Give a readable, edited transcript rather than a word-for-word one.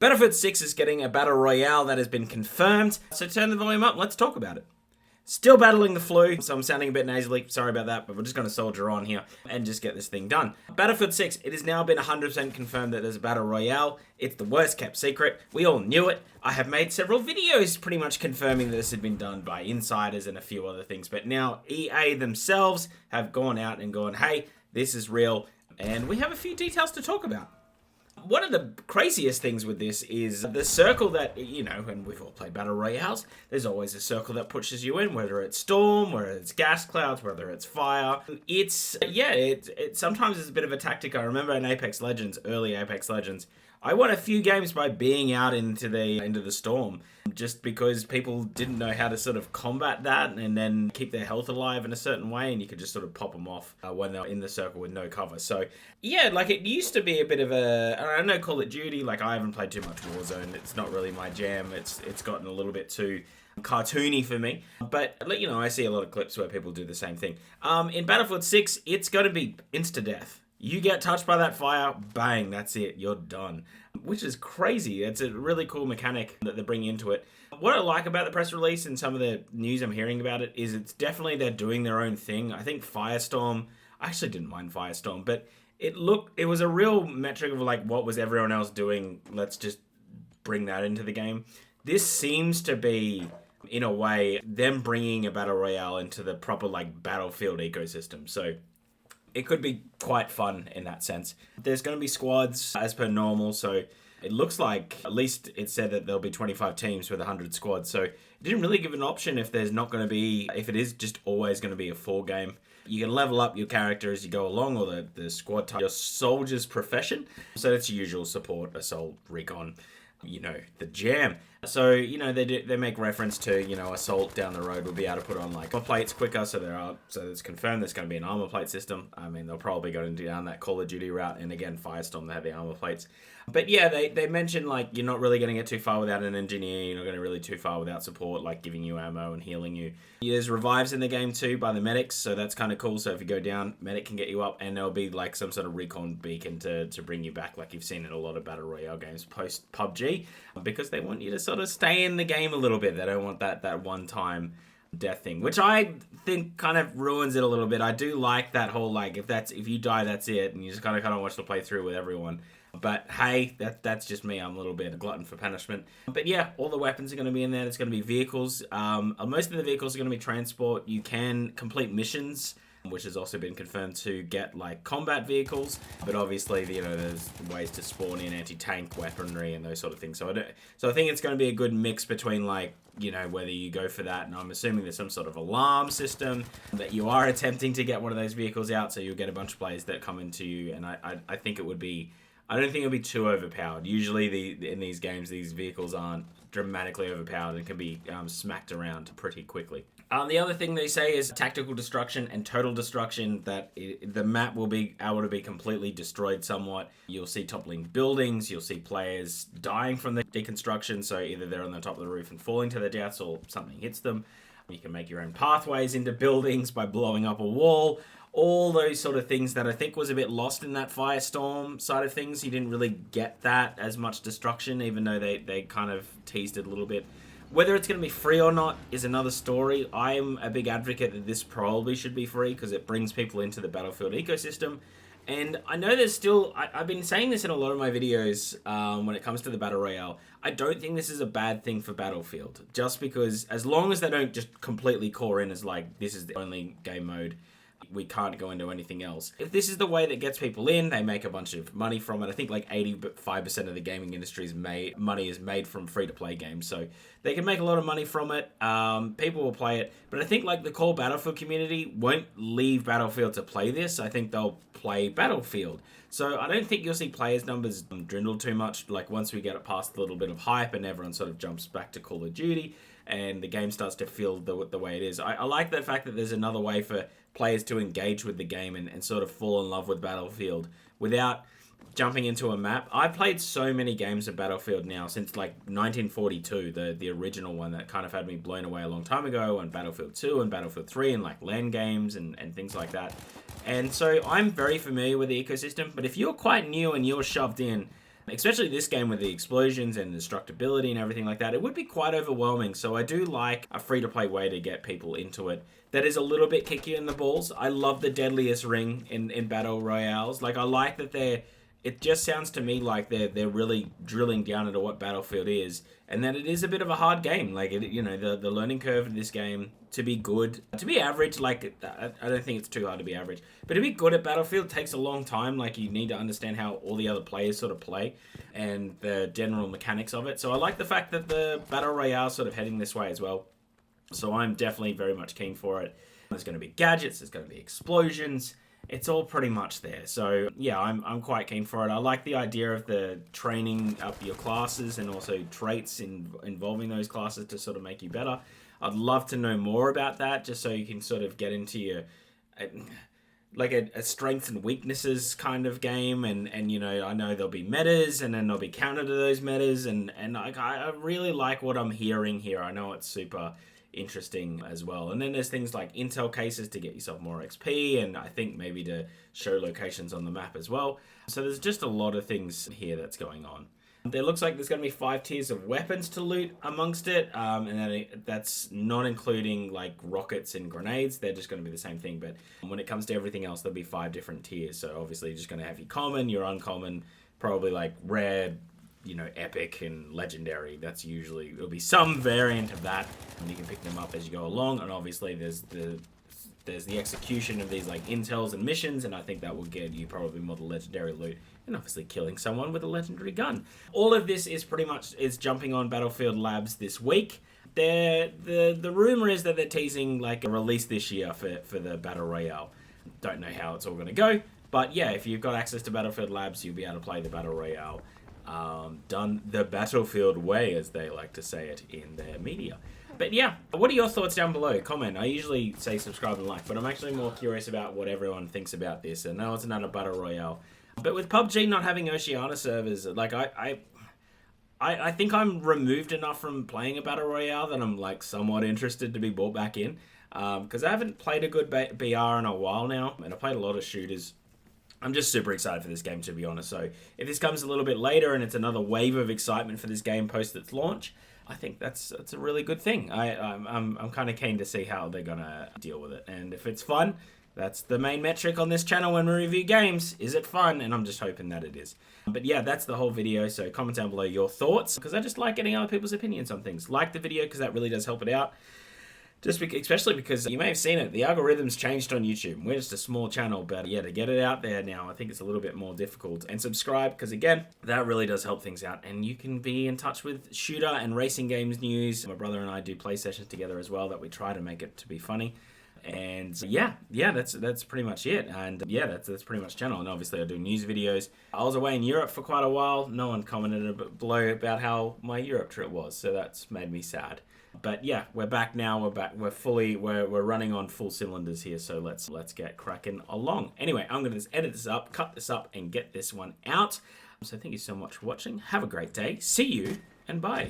Battlefield 6 is getting a Battle Royale that has been confirmed, so turn the volume up, let's talk about it. Still battling the flu, so I'm sounding a bit nasally, sorry about that, but we're just going to soldier on here and just get this thing done. Battlefield 6, it has now been 100% confirmed that there's a Battle Royale. It's the worst kept secret. We all knew it. I have made several videos pretty much confirming that this had been done by insiders and a few other things, but now EA themselves have gone out and gone, hey, this is real, and we have a few details to talk about. One of the craziest things with this is the circle that, you know, when we've all played Battle Royales, there's always a circle that pushes you in, whether it's storm, whether it's gas clouds, whether it's fire. It's, yeah, it sometimes is a bit of a tactic. I remember in Apex Legends, early Apex Legends, I won a few games by being out into the storm, just because people didn't know how to sort of combat that and then keep their health alive in a certain way, and you could just sort of pop them off when they're in the circle with no cover. So yeah, like it used to be a bit of a, I don't know, Call of Duty, like I haven't played too much Warzone, it's not really my jam, it's gotten a little bit too cartoony for me, but you know, I see a lot of clips where people do the same thing. In Battlefield 6, it's going to be insta-death. You get touched by that fire, bang, that's it, you're done. Which is crazy. It's a really cool mechanic that they're bringing into it. What I like about the press release and some of the news I'm hearing about it is it's definitely they're doing their own thing. I think Firestorm, I actually didn't mind Firestorm, but it was a real metric of like what was everyone else doing, let's just bring that into the game. This seems to be, in a way, them bringing a Battle Royale into the proper like Battlefield ecosystem. So it could be quite fun in that sense. There's going to be squads as per normal, so it looks like, at least it said that there'll be 25 teams with 100 squads, so it didn't really give an option if there's not going to be, if it is just always going to be a full game. You can level up your character as you go along, or the squad type, your soldier's profession. So it's usual support, assault, recon, you know, the jam. So, you know, they make reference to, you know, assault down the road will be able to put on like armor plates quicker, so it's confirmed there's going to be an armor plate system. I mean, they'll probably go down that Call of Duty route, and again, Firestorm, they have the armor plates. But yeah, they mentioned like you're not really going to get too far without an engineer, you're not going to really too far without support, like giving you ammo and healing you. There's revives in the game too by the medics, so that's kind of cool. So if you go down, medic can get you up, and there'll be like some sort of recon beacon to bring you back, like you've seen in a lot of Battle Royale games post PUBG, because they want you to sort of stay in the game a little bit. They don't want that one-time death thing, which I think kind of ruins it a little bit. I do like that whole, like, if you die, that's it, and you just kind of watch the playthrough with everyone. But hey, that's just me. I'm a little bit a glutton for punishment. But yeah, all the weapons are going to be in there. There's going to be vehicles. Most of the vehicles are going to be transport. You can complete missions, which has also been confirmed to get like combat vehicles, but obviously, you know, there's ways to spawn in anti-tank weaponry and those sort of things. So I think it's going to be a good mix between, like, you know, whether you go for that, and I'm assuming there's some sort of alarm system that you are attempting to get one of those vehicles out, so you'll get a bunch of players that come into you, and I think it would be, I don't think it'll be too overpowered. Usually in these games, these vehicles aren't dramatically overpowered and can be smacked around pretty quickly. The other thing they say is tactical destruction and total destruction, that the map will be able to be completely destroyed somewhat. You'll see toppling buildings, you'll see players dying from the deconstruction, so either they're on the top of the roof and falling to their deaths, or something hits them. You can make your own pathways into buildings by blowing up a wall. All those sort of things that I think was a bit lost in that Firestorm side of things. You didn't really get that as much destruction, even though they kind of teased it a little bit. Whether it's going to be free or not is another story. I'm a big advocate that this probably should be free, because it brings people into the Battlefield ecosystem. And I know there's still, I've been saying this in a lot of my videos when it comes to the Battle Royale. I don't think this is a bad thing for Battlefield, just because as long as they don't just completely core in as like, this is the only game mode, we can't go into anything else. If this is the way that gets people in, they make a bunch of money from it. I think like 85% of the gaming industry's money is made from free-to-play games, so they can make a lot of money from it. People will play it, but I think like the core Battlefield community won't leave Battlefield to play this. I think they'll play Battlefield. So I don't think you'll see players numbers dwindle too much. Like once we get past a little bit of hype and everyone sort of jumps back to Call of Duty and the game starts to feel the way it is. I like the fact that there's another way for players to engage with the game and sort of fall in love with Battlefield without jumping into a map. I've played so many games of Battlefield now since like 1942, the original one that kind of had me blown away a long time ago, and Battlefield 2 and Battlefield 3 and like LAN games and things like that. And so I'm very familiar with the ecosystem, but if you're quite new and you're shoved in, especially this game with the explosions and destructibility and everything like that, it would be quite overwhelming. So I do like a free-to-play way to get people into it that is a little bit kicky in the balls. I love the deadliest ring in battle royales. Like, I like that it just sounds to me like they're really drilling down into what Battlefield is, and that it is a bit of a hard game. Like, the learning curve in this game to be good, to be average, like, I don't think it's too hard to be average, but to be good at Battlefield takes a long time. Like, you need to understand how all the other players sort of play and the general mechanics of it. So I like the fact that the Battle Royale is sort of heading this way as well. So I'm definitely very much keen for it. There's going to be gadgets, there's going to be explosions. It's all pretty much there. So yeah, I'm quite keen for it. I like the idea of the training up your classes and also traits involving those classes to sort of make you better. I'd love to know more about that, just so you can sort of get into your like a strengths and weaknesses kind of game, and I know there'll be metas, and then there'll be counter to those metas, and I really like what I'm hearing here. I know it's super interesting as well. And then there's things like intel cases to get yourself more XP, and I think maybe to show locations on the map as well. So there's just a lot of things here that's going on. There looks like there's going to be 5 tiers of weapons to loot amongst it, and that's not including like rockets and grenades. They're just going to be the same thing, but when it comes to everything else, there'll be 5 different tiers. So obviously you're just going to have your common, your uncommon, probably like rare, epic and legendary. That's usually, there'll be some variant of that, and you can pick them up as you go along. And obviously there's the execution of these like intels and missions, and I think that will get you probably more the legendary loot, and obviously killing someone with a legendary gun. All of this is pretty much jumping on Battlefield Labs this week. The rumor is that they're teasing like a release this year for the Battle Royale. Don't know how it's all going to go, but yeah, if you've got access to Battlefield Labs, you'll be able to play the Battle Royale done the Battlefield way, as they like to say it in their media. But yeah, what are your thoughts down below? Comment. I usually say subscribe and like, but I'm actually more curious about what everyone thinks about this. And now it's another Battle Royale. But with PUBG not having Oceania servers, like I think I'm removed enough from playing a Battle Royale that I'm like somewhat interested to be brought back in. Because I haven't played a good BR in a while now, and I played a lot of shooters. I'm just super excited for this game, to be honest. So if this comes a little bit later and it's another wave of excitement for this game post its launch, I think that's a really good thing. I'm kind of keen to see how they're gonna deal with it, and if it's fun, that's the main metric on this channel when we review games. Is it fun? And I'm just hoping that it is. But yeah, that's the whole video. So comment down below your thoughts, because I just like getting other people's opinions on things. Like the video, because that really does help it out. Especially because you may have seen it, the algorithms changed on YouTube. We're just a small channel, but yeah, to get it out there now, I think it's a little bit more difficult. And subscribe, because again, that really does help things out. And you can be in touch with shooter and racing games news. My brother and I do play sessions together as well that we try to make it to be funny. And yeah, that's pretty much it. And yeah, that's pretty much channel. And obviously I do news videos. I was away in Europe for quite a while. No one commented below about how my Europe trip was, so that's made me sad. But yeah, we're back now. We're back. We're running on full cylinders here. So let's get cracking along. Anyway, I'm going to edit this up, cut this up, and get this one out. So thank you so much for watching. Have a great day. See you, and bye.